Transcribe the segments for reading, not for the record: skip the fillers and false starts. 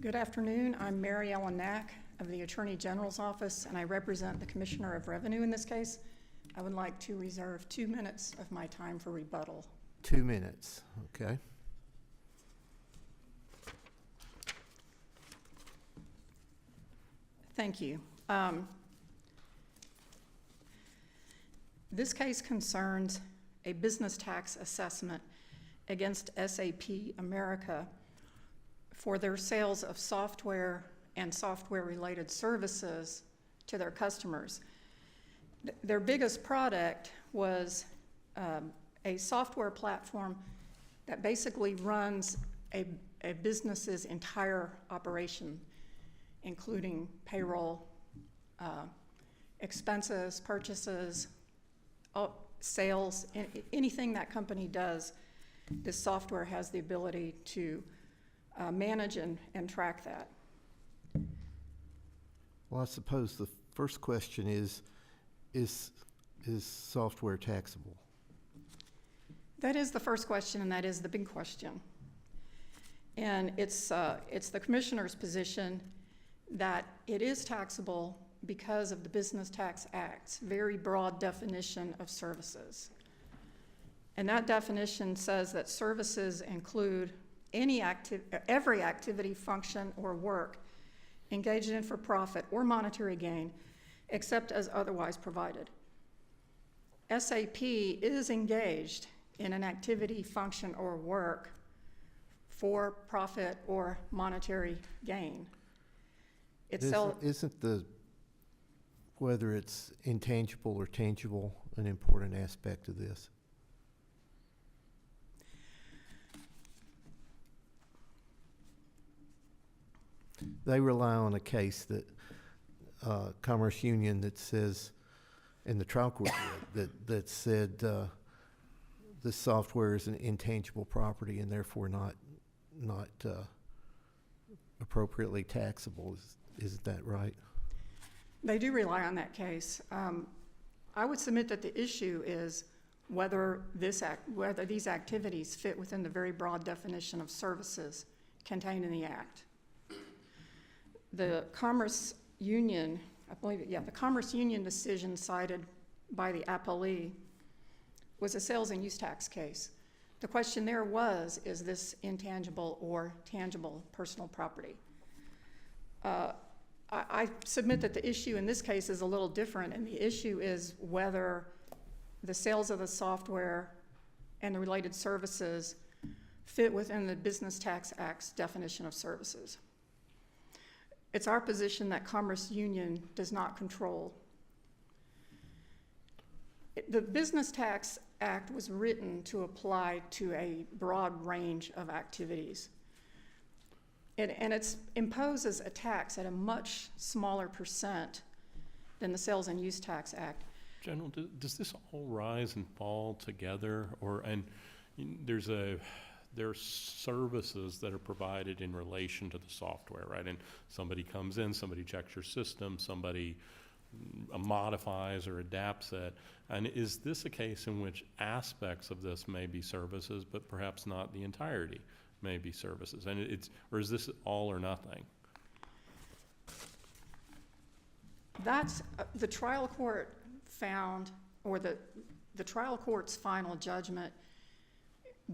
Good afternoon. I'm Mary Ellen Knack of the Attorney General's Office, and I represent the Commissioner of Revenue in this case. I would like to reserve 2 minutes of my time for rebuttal. 2 minutes, okay. Thank you. This case concerns a business tax assessment against SAP America for their sales of software and software-related services to their customers. Their biggest product was a software platform that basically runs a business's entire operation, including payroll, expenses, purchases, sales, anything that company does. This software has the ability to manage and track that. Well, I suppose the first question is software taxable? That is the first question, and that is the big question. And it's the Commissioner's position that it is taxable because of the Business Tax Act's very broad definition of services. And that definition says that services include every activity, function, or work engaged in for profit or monetary gain, except as otherwise provided. SAP is engaged in an activity, function, or work for profit or monetary gain. Isn't whether it's intangible or tangible an important aspect of this? They rely on a case that Commerce Union that says, in the trial court that said the software is an intangible property and therefore not appropriately taxable. Isn't that right? They do rely on that case. I would submit that the issue is whether these activities fit within the very broad definition of services contained in the Act. The Commerce Union, the Commerce Union decision cited by the appellee was a sales and use tax case. The question there was, is this intangible or tangible personal property? I submit that the issue in this case is a little different, and the issue is whether the sales of the software and the related services fit within the Business Tax Act's definition of services. It's our position that Commerce Union does not control. The Business Tax Act was written to apply to a broad range of activities. And it imposes a tax at a much smaller percent than the Sales and Use Tax Act. General, does this all rise and fall together, there are services that are provided in relation to the software, right? And somebody comes in, somebody checks your system, somebody modifies or adapts it. And is this a case in which aspects of this may be services, but perhaps not the entirety may be services? And or is this all or nothing? That's the trial court found, or the trial court's final judgment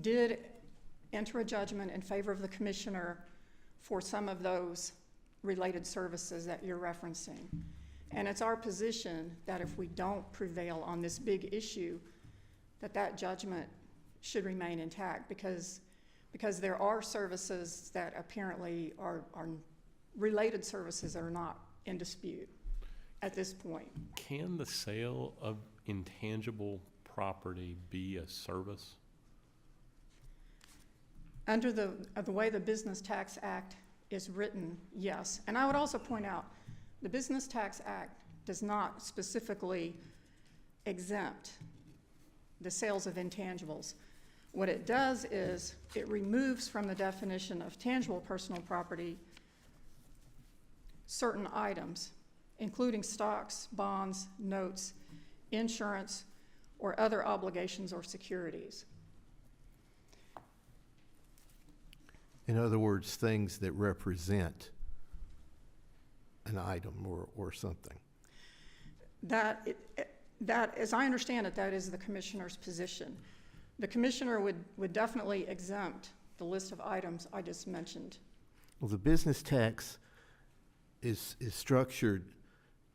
did enter a judgment in favor of the commissioner for some of those related services that you're referencing. And it's our position that if we don't prevail on this big issue, that judgment should remain intact because there are services that apparently are related services that are not in dispute at this point. Can the sale of intangible property be a service? Under the way the Business Tax Act is written, yes. And I would also point out, the Business Tax Act does not specifically exempt the sales of intangibles. What it does is it removes from the definition of tangible personal property certain items, including stocks, bonds, notes, insurance, or other obligations or securities. In other words, things that represent an item or something. That, as I understand it, that is the commissioner's position. The commissioner would definitely exempt the list of items I just mentioned. Well, the business tax is structured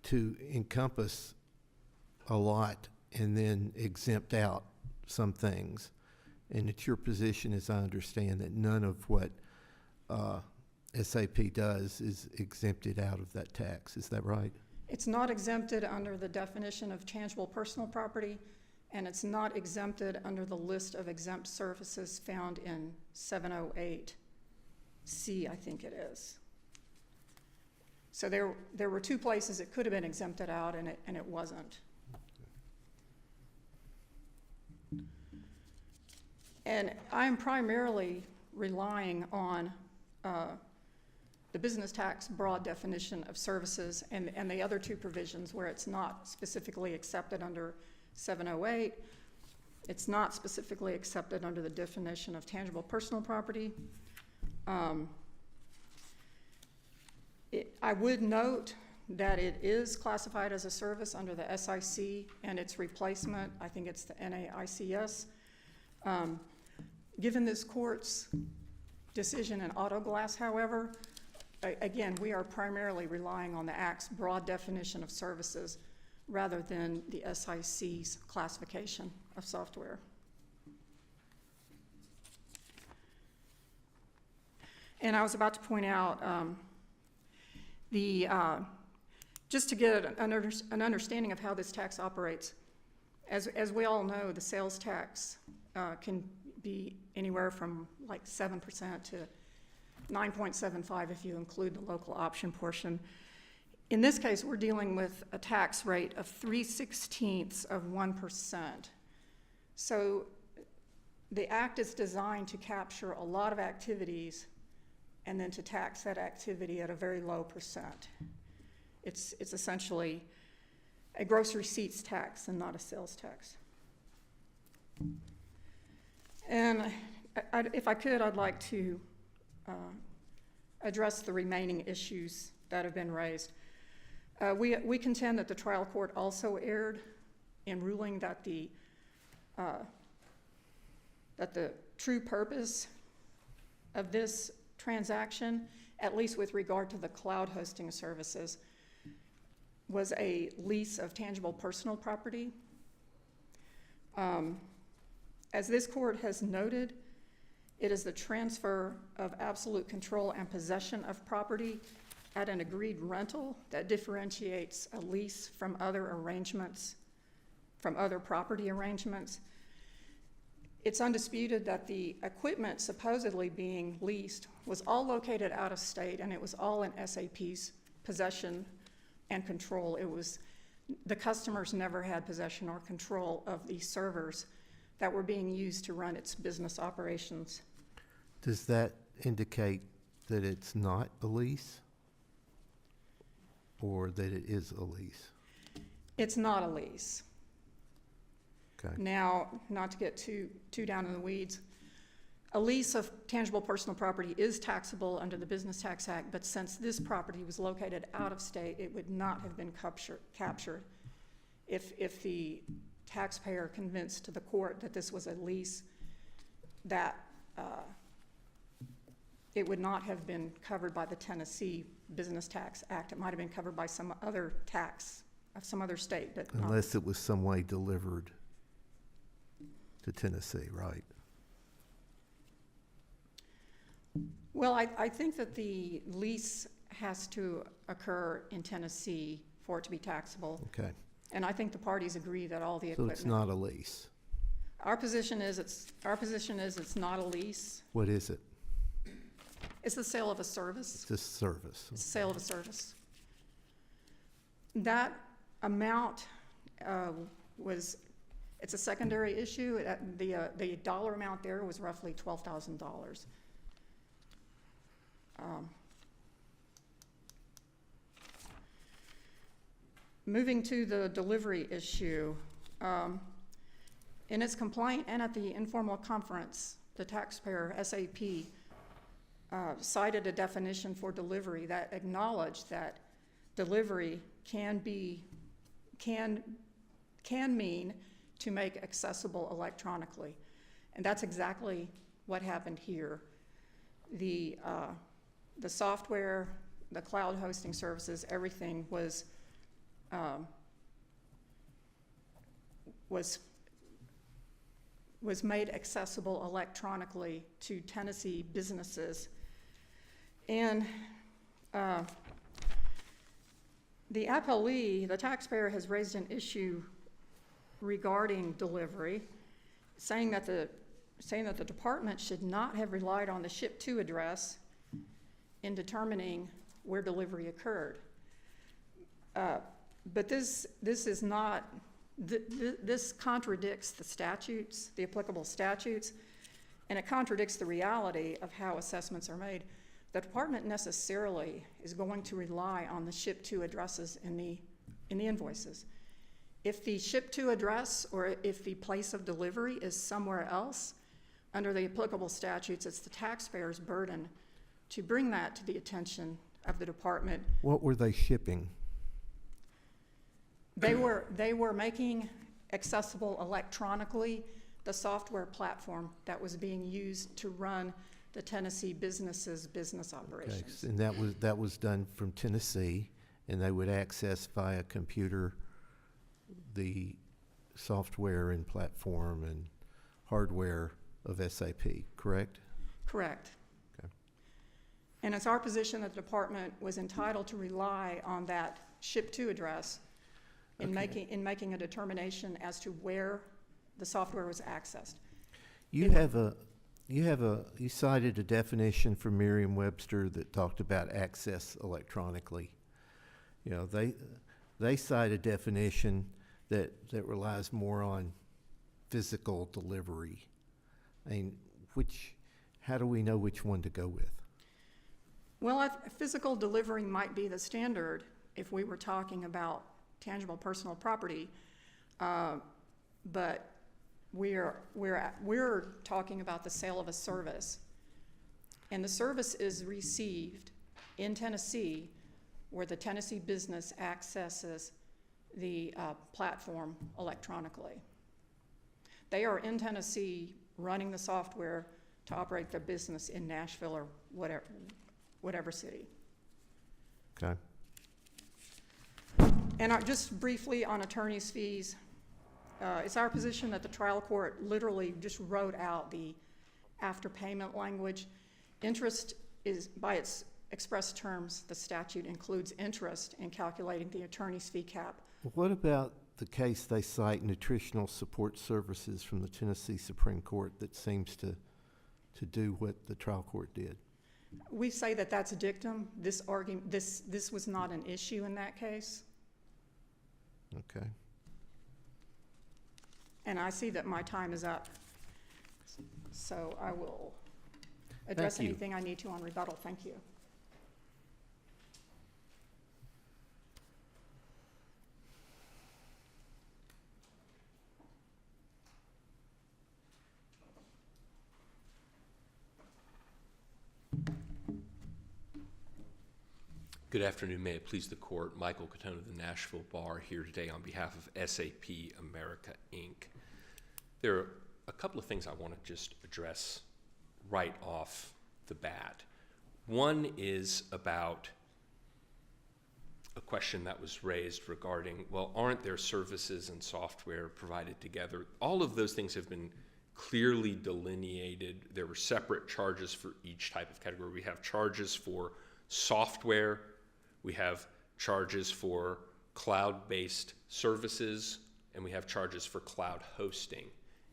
to encompass a lot and then exempt out some things. And it's your position, as I understand, that none of what SAP does is exempted out of that tax. Is that right? It's not exempted under the definition of tangible personal property, and it's not exempted under the list of exempt services found in 708C, I think it is. So there were two places it could have been exempted out, and it wasn't. And I'm primarily relying on the business tax broad definition of services and the other two provisions where it's not specifically accepted under 708. It's not specifically accepted under the definition of tangible personal property. I would note that it is classified as a service under the SIC and its replacement. I think it's the NAICS. Given this court's decision in auto glass, however, again, we are primarily relying on the Act's broad definition of services rather than the SIC's classification of software. And I was about to point out just to get an understanding of how this tax operates, as we all know, the sales tax can be anywhere from like 7% to 9.75 if you include the local option portion. In this case, we're dealing with a tax rate of 3/16 of 1%. So the Act is designed to capture a lot of activities and then to tax that activity at a very low percent. It's essentially a gross receipts tax and not a sales tax. And if I could, I'd like to address the remaining issues that have been raised. We contend that the trial court also erred in ruling that the true purpose of this transaction, at least with regard to the cloud hosting services, was a lease of tangible personal property. As this court has noted, it is the transfer of absolute control and possession of property at an agreed rental that differentiates a lease from other arrangements, from other property arrangements. It's undisputed that the equipment supposedly being leased was all located out of state, and it was all in SAP's possession and control. The customers never had possession or control of these servers that were being used to run its business operations. Does that indicate that it's not a lease or that it is a lease? It's not a lease. Okay. Now, not to get too down in the weeds, a lease of tangible personal property is taxable under the Business Tax Act, but since this property was located out of state, it would not have been captured if the taxpayer convinced the court that this was a lease, that it would not have been covered by the Tennessee Business Tax Act. It might have been covered by some other tax of some other state, but unless it was some way delivered to Tennessee, right? Well, I think that the lease has to occur in Tennessee for it to be taxable. Okay. And I think the parties agree that all the So equipment. it's not a lease. Our position is it's not a lease. What is it? It's the sale of a service. It's a service. It's the sale of a service. That amount it's a secondary issue. The dollar amount there was roughly $12,000. Moving to the delivery issue, in its complaint and at the informal conference, the taxpayer, SAP, cited a definition for delivery that acknowledged that delivery can mean to make accessible electronically. And that's exactly what happened here. The software, the cloud hosting services, everything was made accessible electronically to Tennessee businesses. And the appellee, the taxpayer, has raised an issue regarding delivery, saying that the department should not have relied on the ship-to address in determining where delivery occurred. But this is not, this contradicts the statutes, the applicable statutes, and it contradicts the reality of how assessments are made. The department necessarily is going to rely on the ship-to addresses in the invoices. If the ship-to address or if the place of delivery is somewhere else, under the applicable statutes, it's the taxpayer's burden to bring that to the attention of the department. What were they shipping? They were making accessible electronically the software platform that was being used to run the Tennessee businesses' business operations. Okay, and that was done from Tennessee, and they would access via computer the software and platform and hardware of SAP, correct? Correct. Okay. And it's our position that the department was entitled to rely on that ship-to address in making a determination as to where the software was accessed. You cited a definition from Merriam-Webster that talked about access electronically. You know, they cite a definition that relies more on physical delivery. I mean, how do we know which one to go with? Well, physical delivery might be the standard if we were talking about tangible personal property, but we're talking about the sale of a service, and the service is received in Tennessee, where the Tennessee business accesses the platform electronically. They are in Tennessee running the software to operate their business in Nashville or whatever city. Okay. And just briefly on attorney's fees, it's our position that the trial court literally just wrote out the after payment language. Interest is, by its express terms, the statute includes interest in calculating the attorney's fee cap. What about the case they cite, nutritional support services from the Tennessee Supreme Court, that seems to do what the trial court did? We say that that's a dictum. This was not an issue in that case. Okay. And I see that my time is up, so I will address Thank you. anything I need to on rebuttal. Thank you. Good afternoon. May it please the court. Michael Catone of the Nashville Bar here today on behalf of SAP America, Inc. There are a couple of things I want to just address right off the bat. One is about a question that was raised regarding, well, aren't there services and software provided together? All of those things have been clearly delineated. There were separate charges for each type of category. We have charges for software. We have charges for cloud-based services, and we have charges for cloud hosting.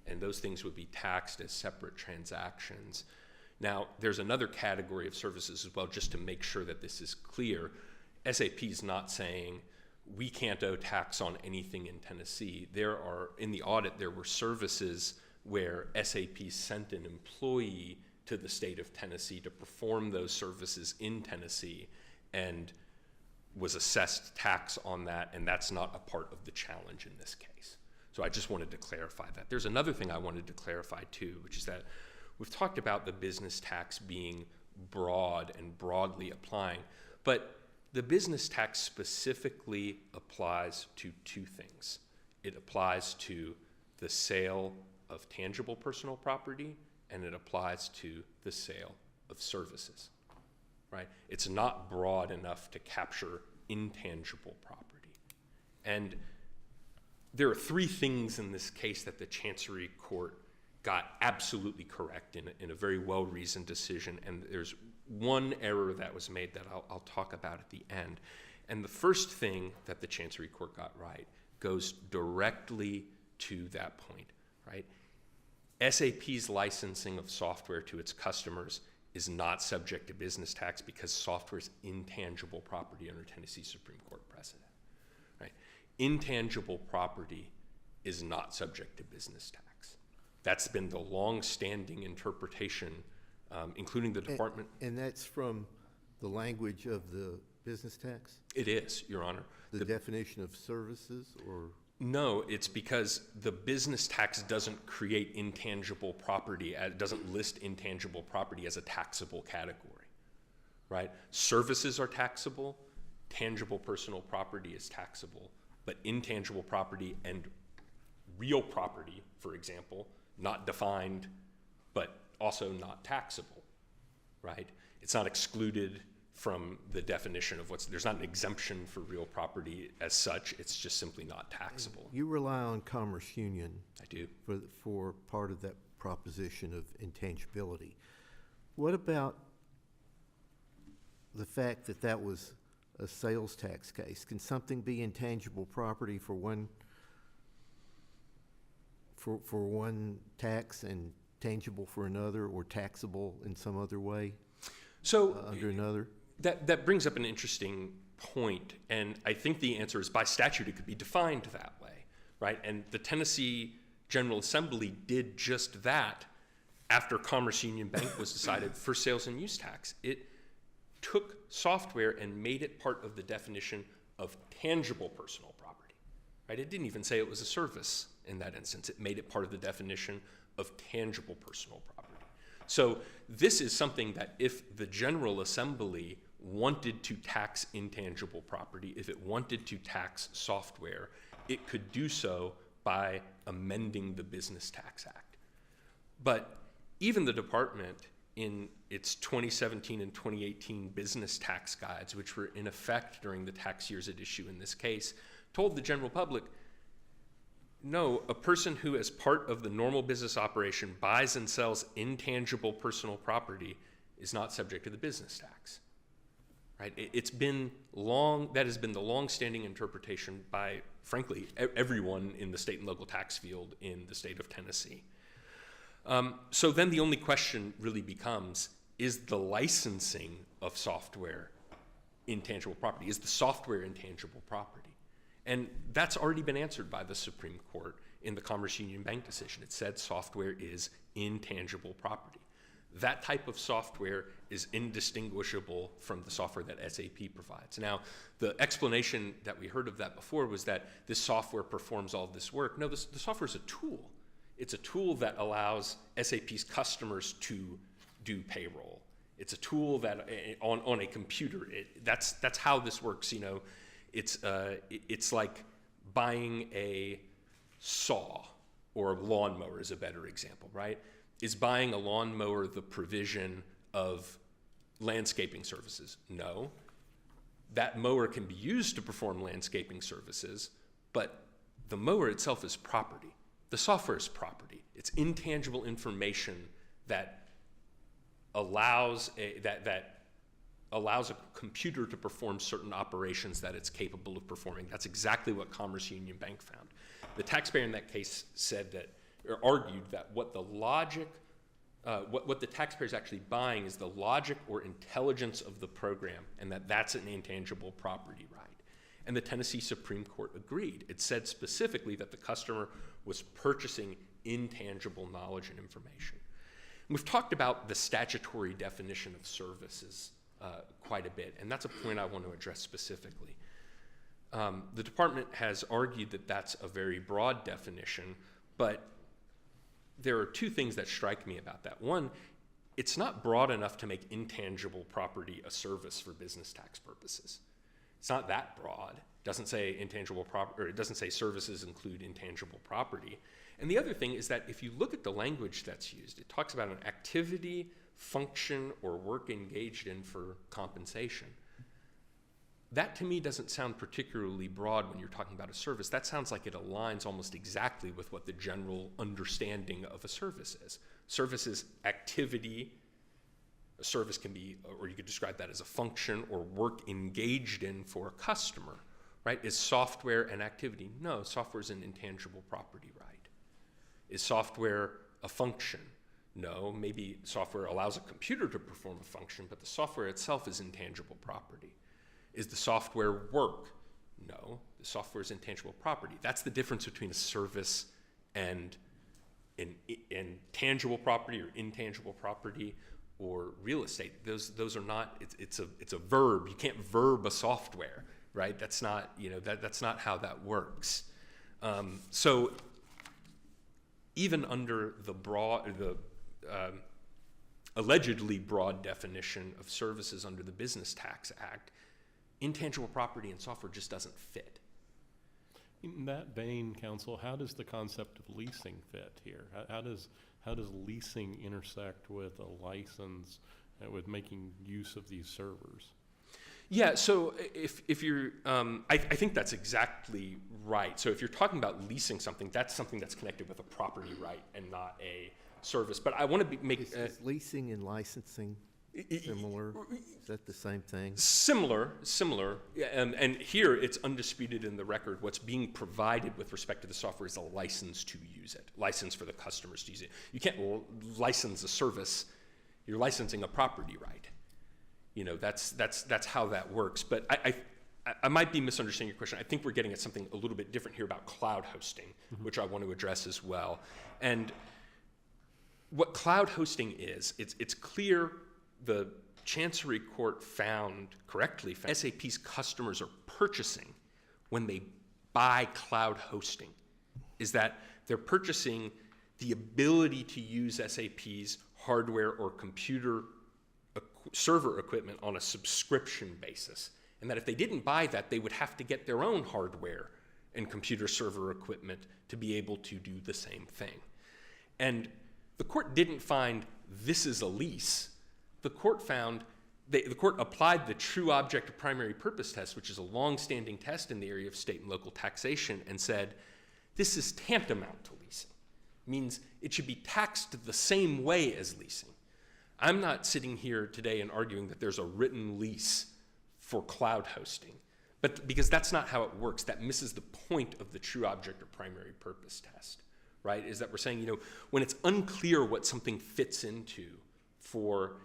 And those things would be taxed as separate transactions. Now, there's another category of services as well, just to make sure that this is clear. SAP is not saying we can't owe tax on anything in Tennessee. In the audit, there were services where SAP sent an employee to the state of Tennessee to perform those services in Tennessee and was assessed tax on that, and that's not a part of the challenge in this case. So I just wanted to clarify that. There's another thing I wanted to clarify too, which is that we've talked about the business tax being broad and broadly applying. But the business tax specifically applies to two things. It applies to the sale of tangible personal property, and it applies to the sale of services, right? It's not broad enough to capture intangible property. And there are three things in this case that the Chancery Court got absolutely correct in a very well-reasoned decision, and there's one error that was made that I'll talk about at the end. And the first thing that the Chancery Court got right goes directly to that point, right? SAP's licensing of software to its customers is not subject to business tax because software is intangible property under Tennessee Supreme Court precedent, right? Intangible property is not subject to business tax. That's been the long-standing interpretation, including the department. And that's from the language of the business tax? It is, Your Honor. The definition of services, or? No, it's because the business tax doesn't create intangible property, it doesn't list intangible property as a taxable category, right? Services are taxable, tangible personal property is taxable, but intangible property and real property, for example, not defined, but also not taxable, right? It's not excluded from the definition of there's not an exemption for real property as such, it's just simply not taxable. You rely on Commerce Union. I do. For part of that proposition of intangibility. What about the fact that that was a sales tax case? Can something be intangible property for one tax and tangible for another, or taxable in some other way under another? That brings up an interesting point, and I think the answer is by statute it could be defined that way, right? And the Tennessee General Assembly did just that after Commerce Union Bank was decided for sales and use tax. It took software and made it part of the definition of tangible personal property, right? It didn't even say it was a service in that instance. It made it part of the definition of tangible personal property. So this is something that if the General Assembly wanted to tax intangible property, if it wanted to tax software, it could do so by amending the Business Tax Act. But even the department in its 2017 and 2018 business tax guides, which were in effect during the tax years at issue in this case, told the general public, no, a person who as part of the normal business operation buys and sells intangible personal property is not subject to the business tax, right? It's been long, that has been the long-standing interpretation by, frankly, everyone in the state and local tax field in the state of Tennessee. So then the only question really becomes, is the licensing of software intangible property? Is the software intangible property? And that's already been answered by the Supreme Court in the Commerce Union Bank decision. It said software is intangible property. That type of software is indistinguishable from the software that SAP provides. Now, the explanation that we heard of that before was that this software performs all of this work. No, the software is a tool. It's a tool that allows SAP's customers to do payroll. It's a tool that on a computer. That's how this works. You know, it's like buying a saw, or a lawnmower is a better example, right? Is buying a lawnmower the provision of landscaping services? No. That mower can be used to perform landscaping services, but the mower itself is property. The software is property. It's intangible information that allows a computer to perform certain operations that it's capable of performing. That's exactly what Commerce Union Bank found. The taxpayer in that case said that, or argued that what the logic, what the taxpayer is actually buying is the logic or intelligence of the program, and that's an intangible property right. And the Tennessee Supreme Court agreed. It said specifically that the customer was purchasing intangible knowledge and information. And we've talked about the statutory definition of services quite a bit, and that's a point I want to address specifically. The department has argued that that's a very broad definition, but there are two things that strike me about that. One, it's not broad enough to make intangible property a service for business tax purposes. It's not that broad. It doesn't say intangible property, or it doesn't say services include intangible property. And the other thing is that if you look at the language that's used, it talks about an activity, function, or work engaged in for compensation. That to me doesn't sound particularly broad when you're talking about a service. That sounds like it aligns almost exactly with what the general understanding of a service is. Service is activity. A service can be, or you could describe that as a function or work engaged in for a customer, right? Is software an activity? No, software is an intangible property right. Is software a function? No, maybe software allows a computer to perform a function, but the software itself is intangible property. Is the software work? No, the software is intangible property. That's the difference between a service and tangible property or intangible property or real estate. Those are not. It's a verb. You can't verb a software, right? That's not that's not how that works. So even under the allegedly broad definition of services under the Business Tax Act, intangible property and software just doesn't fit. In that vein, counsel, how does the concept of leasing fit here? How does leasing intersect with a license, with making use of these servers? Yeah, so if you're, I think that's exactly right. So if you're talking about leasing something that's connected with a property right and not a service. But I want to make is leasing and licensing similar? Is that the same thing? Similar. Yeah, and here it's undisputed in the record. What's being provided with respect to the software is a license to use it, license for the customers to use it. You can't license a service. You're licensing a property right. That's how that works. But I might be misunderstanding your question. I think we're getting at something a little bit different here about cloud hosting, which I want to address as well. And what cloud hosting is, it's clear the Chancery Court found SAP's customers are purchasing when they buy cloud hosting, is that they're purchasing the ability to use SAP's hardware or computer server equipment on a subscription basis. And that if they didn't buy that, they would have to get their own hardware and computer server equipment to be able to do the same thing. And the court didn't find this is a lease. The court found, the court applied the true object of primary purpose test, which is a long-standing test in the area of state and local taxation, and said, this is tantamount to leasing. Means it should be taxed the same way as leasing. I'm not sitting here today and arguing that there's a written lease for cloud hosting, but because that's not how it works. That misses the point of the true object of primary purpose test, right? Is that we're saying, when it's unclear what something fits into for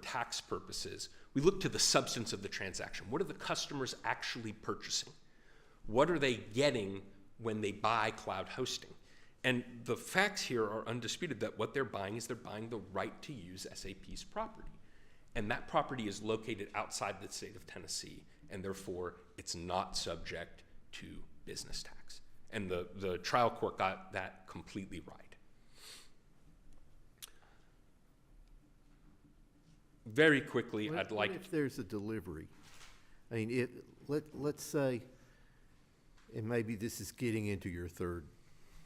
tax purposes, we look to the substance of the transaction. What are the customers actually purchasing? What are they getting when they buy cloud hosting? And the facts here are undisputed that what they're buying is they're buying the right to use SAP's property. And that property is located outside the state of Tennessee, and therefore it's not subject to business tax. And the trial court got that completely right. Very quickly, What if there's a delivery? I mean, let's say, and maybe this is getting into your third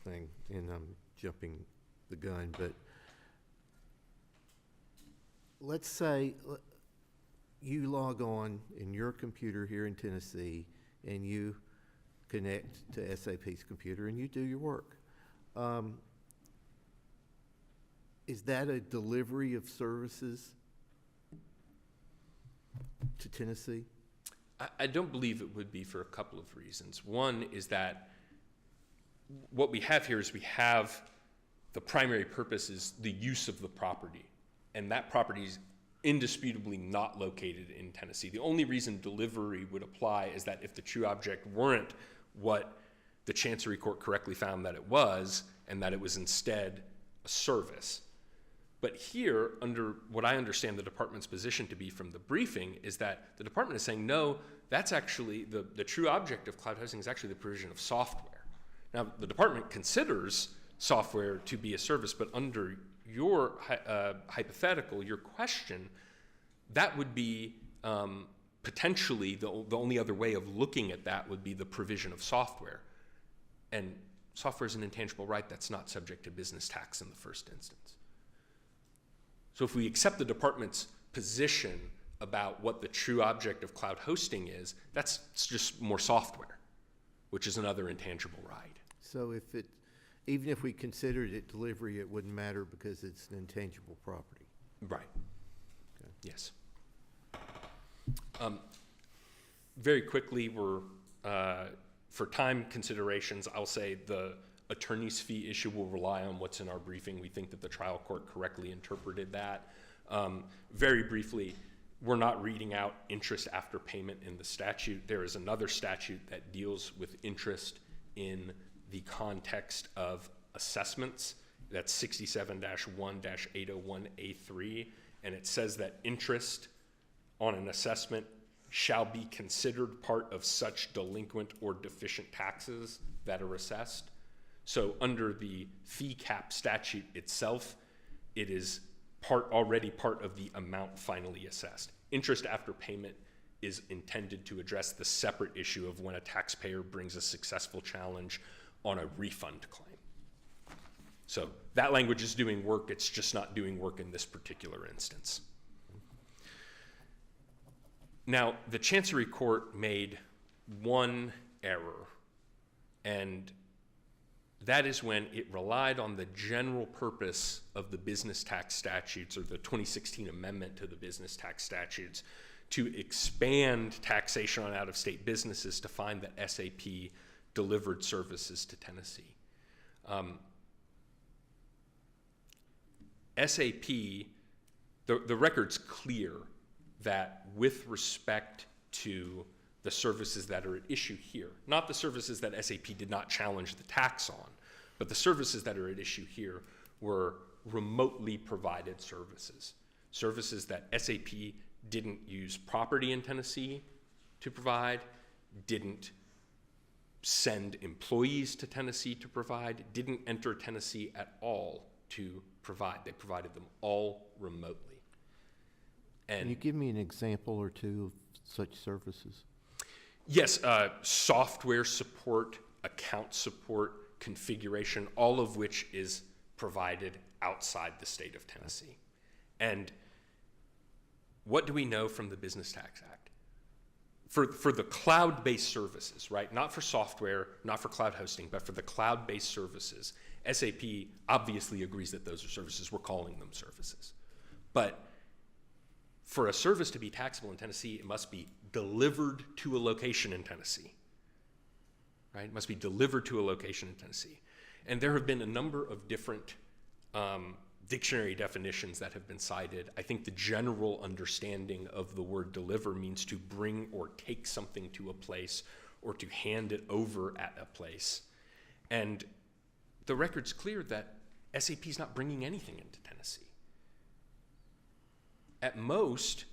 thing, and I'm jumping the gun, but let's say you log on in your computer here in Tennessee, and you connect to SAP's computer, and you do your work. Is that a delivery of services to Tennessee? I don't believe it would be for a couple of reasons. One is that what we have here is we have the primary purpose is the use of the property, and that property is indisputably not located in Tennessee. The only reason delivery would apply is that if the true object weren't what the Chancery Court correctly found that it was, and that it was instead a service. But here, under what I understand the department's position to be from the briefing, is that the department is saying, no, that's actually, the true object of cloud hosting is actually the provision of software. Now, the department considers software to be a service, but under your hypothetical, your question, that would be potentially the only other way of looking at that would be the provision of software. And software is an intangible right that's not subject to business tax in the first instance. So if we accept the department's position about what the true object of cloud hosting is, that's just more software, which is another intangible right. So even if we considered it delivery, it wouldn't matter because it's an intangible property. Right. Okay. Yes. Very quickly, for time considerations, I'll say the attorney's fee issue will rely on what's in our briefing. We think that the trial court correctly interpreted that. Very briefly, we're not reading out interest after payment in the statute. There is another statute that deals with interest in the context of assessments. That's 67-1-801A3, and it says that interest on an assessment shall be considered part of such delinquent or deficient taxes that are assessed. So under the fee cap statute itself, it is already part of the amount finally assessed. Interest after payment is intended to address the separate issue of when a taxpayer brings a successful challenge on a refund claim. So that language is doing work, it's just not doing work in this particular instance. Now, the Chancery Court made one error, and that is when it relied on the general purpose of the business tax statutes, or the 2016 amendment to the business tax statutes, to expand taxation on out-of-state businesses to find that SAP delivered services to Tennessee. SAP, the record's clear that with respect to the services that are at issue here, not the services that SAP did not challenge the tax on, but the services that are at issue here were remotely provided services. Services that SAP didn't use property in Tennessee to provide, didn't send employees to Tennessee to provide, didn't enter Tennessee at all to provide. They provided them all remotely. And can you give me an example or two of such services? Yes, software support, account support, configuration, all of which is provided outside the state of Tennessee. And what do we know from the Business Tax Act? For the cloud-based services, right? Not for software, not for cloud hosting, but for the cloud-based services, SAP obviously agrees that those are services. We're calling them services. But for a service to be taxable in Tennessee, it must be delivered to a location in Tennessee, right? It must be delivered to a location in Tennessee. And there have been a number of different dictionary definitions that have been cited. I think the general understanding of the word deliver means to bring or take something to a place or to hand it over at a place. And the record's clear that SAP is not bringing anything into Tennessee. At most,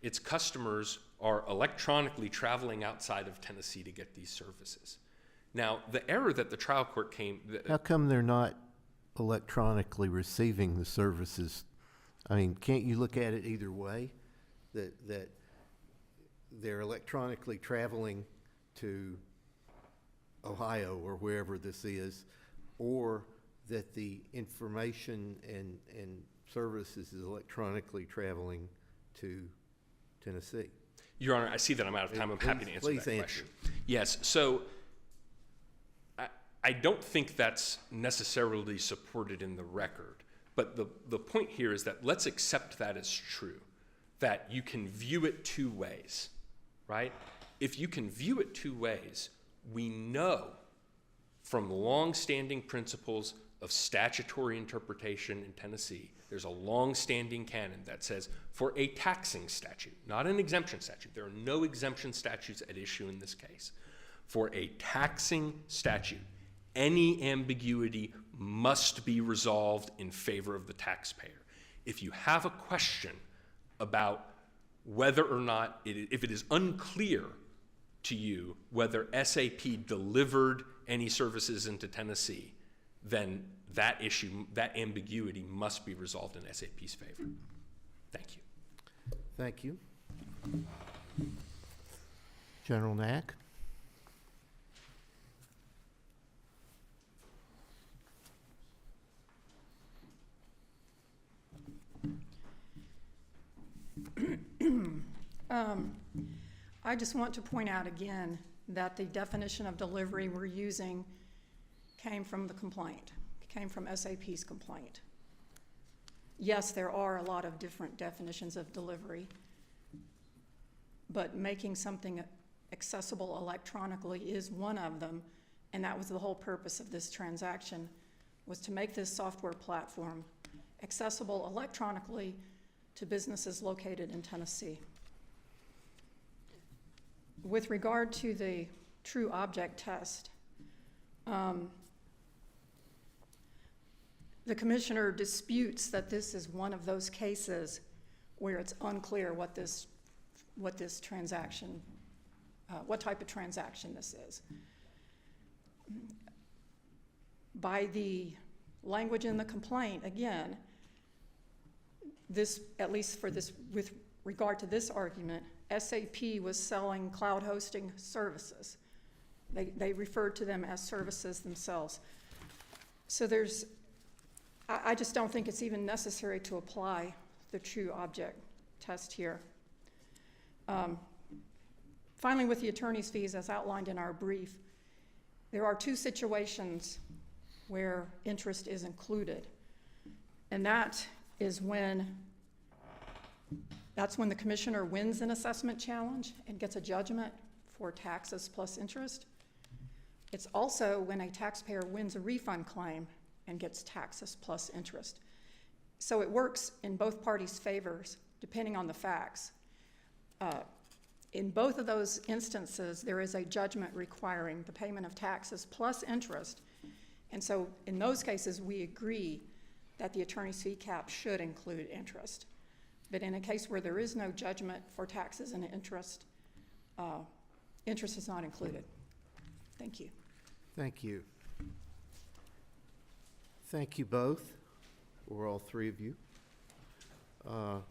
its customers are electronically traveling outside of Tennessee to get these services. Now, the error that the trial court How come they're not electronically receiving the services? I mean, can't you look at it either way? That they're electronically traveling to Ohio or wherever this is, or that the information and services is electronically traveling to Tennessee? Your Honor, I see that I'm out of time. I'm happy to answer that question. Yes, so I don't think that's necessarily supported in the record, but the point here is that let's accept that as true, that you can view it two ways, right? If you can view it two ways, we know from long-standing principles of statutory interpretation in Tennessee, there's a long-standing canon that says for a taxing statute, not an exemption statute, there are no exemption statutes at issue in this case. For a taxing statute, any ambiguity must be resolved in favor of the taxpayer. If you have a question about whether or not, if it is unclear to you whether SAP delivered any services into Tennessee, then that issue, that ambiguity must be resolved in SAP's favor. Thank you. Thank you. General Knack? I just want to point out again that the definition of delivery we're using came from the complaint, came from SAP's complaint. Yes, there are a lot of different definitions of delivery, but making something accessible electronically is one of them, and that was the whole purpose of this transaction, was to make this software platform accessible electronically to businesses located in Tennessee. With regard to the true object test, the commissioner disputes that this is one of those cases where it's unclear what this transaction, what type of transaction this is. By the language in the complaint, again, this, at least for this, with regard to this argument, SAP was selling cloud hosting services. They referred to them as services themselves. So I just don't think it's even necessary to apply the true object test here. Finally, with the attorney's fees, as outlined in our brief, there are two situations where interest is included. And that's when the commissioner wins an assessment challenge and gets a judgment for taxes plus interest. It's also when a taxpayer wins a refund claim and gets taxes plus interest. So it works in both parties' favors, depending on the facts. In both of those instances, there is a judgment requiring the payment of taxes plus interest. And so in those cases, we agree that the attorney's fee cap should include interest. But in a case where there is no judgment for taxes and interest, interest is not included. Thank you. Thank you. Thank you both, or all three of you.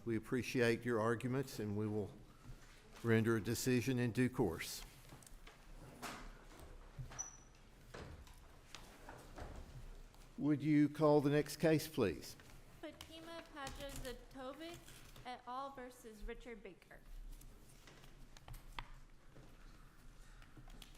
We appreciate your arguments, and we will render a decision in due course. Would you call the next case, please? Fatima Pajazatovic et al. Versus Richard Baker.